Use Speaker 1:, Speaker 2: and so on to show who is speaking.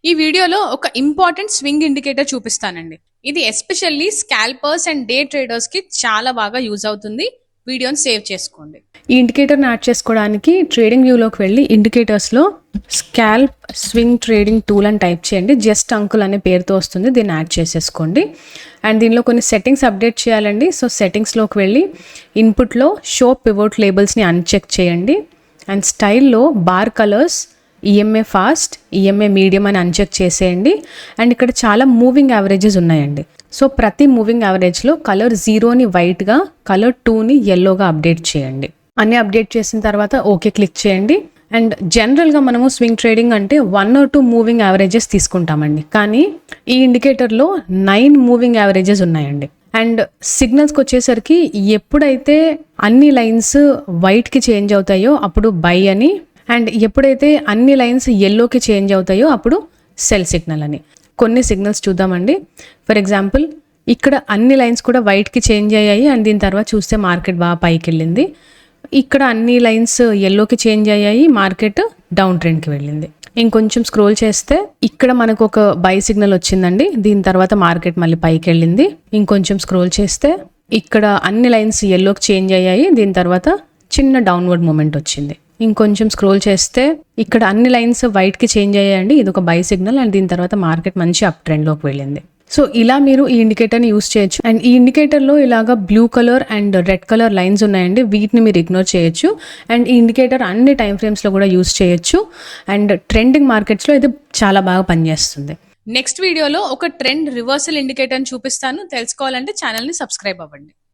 Speaker 1: ఈ వీడియోలో ఒక ఇంపార్టెంట్ స్వింగ్ ఇండికేటర్ చూపిస్తానండి. ఇది especially scalpers and day traders కి చాలా బాగా యూజ్ అవుతుంది. వీడియోని సేవ్ చేసుకోండి.
Speaker 2: ఈ ఇండికేటర్ని యాడ్ చేసుకోవడానికి ట్రేడింగ్ వ్యూలోకి వెళ్ళి ఇండికేటర్స్లో స్కాల్ప్ స్వింగ్ ట్రేడింగ్ టూల్ అని టైప్ చేయండి. జస్ట్ అంకుల్ అనే పేరుతో వస్తుంది, దీన్ని యాడ్ చేసేసుకోండి. అండ్ దీనిలో కొన్ని సెట్టింగ్స్ అప్డేట్ చేయాలండి. సో సెట్టింగ్స్లోకి వెళ్ళి ఇన్పుట్లో షో పివోట్ లేబుల్స్ని అన్చెక్ చేయండి. అండ్ స్టైల్లో bar colours EMA fast, EMA medium అని అన్చెక్ చేసేయండి. అండ్ ఇక్కడ చాలా మూవింగ్ యావరేజెస్ ఉన్నాయండి. సో ప్రతి మూవింగ్ యావరేజ్లో కలర్ 0ని వైట్గా, కలర్ 2ని ఎల్లోగా అప్డేట్ చేయండి. అన్నీ అప్డేట్ చేసిన తర్వాత ఓకే క్లిక్ చేయండి. అండ్ జనరల్గా మనము స్వింగ్ ట్రేడింగ్ అంటే 1 or 2 మూవింగ్ యావరేజెస్ తీసుకుంటామండి. కానీ ఈ ఇండికేటర్లో 9 మూవింగ్ యావరేజెస్ ఉన్నాయండి. అండ్ సిగ్నల్స్కి వచ్చేసరికి ఎప్పుడైతే అన్ని లైన్స్ వైట్కి చేంజ్ అవుతాయో అప్పుడు బై అని, అండ్ ఎప్పుడైతే అన్ని లైన్స్ ఎల్లోకి చేంజ్ అవుతాయో అప్పుడు సెల్ సిగ్నల్ అని. కొన్ని సిగ్నల్స్ చూద్దామండి. ఫర్ ఎగ్జాంపుల్ ఇక్కడ అన్ని లైన్స్ కూడా వైట్కి చేంజ్ అయ్యాయి అండ్ దీని తర్వాత చూస్తే మార్కెట్ బాగా పైకి వెళ్ళింది. ఇక్కడ అన్ని లైన్స్ ఎల్లోకి చేంజ్ అయ్యాయి, మార్కెట్ డౌన్ ట్రెండ్కి వెళ్ళింది. ఇంకొంచెం స్క్రోల్ చేస్తే ఇక్కడ మనకు ఒక బై సిగ్నల్ వచ్చిందండి. దీని తర్వాత మార్కెట్ మళ్ళీ పైకి వెళ్ళింది. ఇంకొంచెం స్క్రోల్ చేస్తే ఇక్కడ అన్ని లైన్స్ ఎల్లోకి చేంజ్ అయ్యాయి, దీని తర్వాత చిన్న డౌన్వర్డ్ మూమెంట్ వచ్చింది. ఇంకొంచెం స్క్రోల్ చేస్తే ఇక్కడ అన్ని లైన్స్ వైట్కి చేంజ్ అయ్యాయండి, ఇది ఒక బై సిగ్నల్ అండ్ దీని తర్వాత మార్కెట్ మంచి అప్ ట్రెండ్లోకి వెళ్ళింది. సో ఇలా మీరు ఈ ఇండికేటర్ని యూస్ చేయొచ్చు. అండ్ ఈ ఇండికేటర్లో ఇలాగా blue colour and red colour lines ఉన్నాయండి, వీటిని మీరు ఇగ్నోర్ చేయొచ్చు. అండ్ ఈ ఇండికేటర్ అన్ని టైం ఫ్రేమ్స్లో కూడా యూస్ చేయొచ్చు. అండ్ ట్రెండింగ్ మార్కెట్స్లో ఇది చాలా బాగా పనిచేస్తుంది.
Speaker 1: నెక్స్ట్ వీడియోలో ఒక ట్రెండ్ రివర్సల్ ఇండికేటర్ని చూపిస్తాను. తెలుసుకోవాలంటే ఛానల్ని సబ్స్క్రైబ్ అవ్వండి.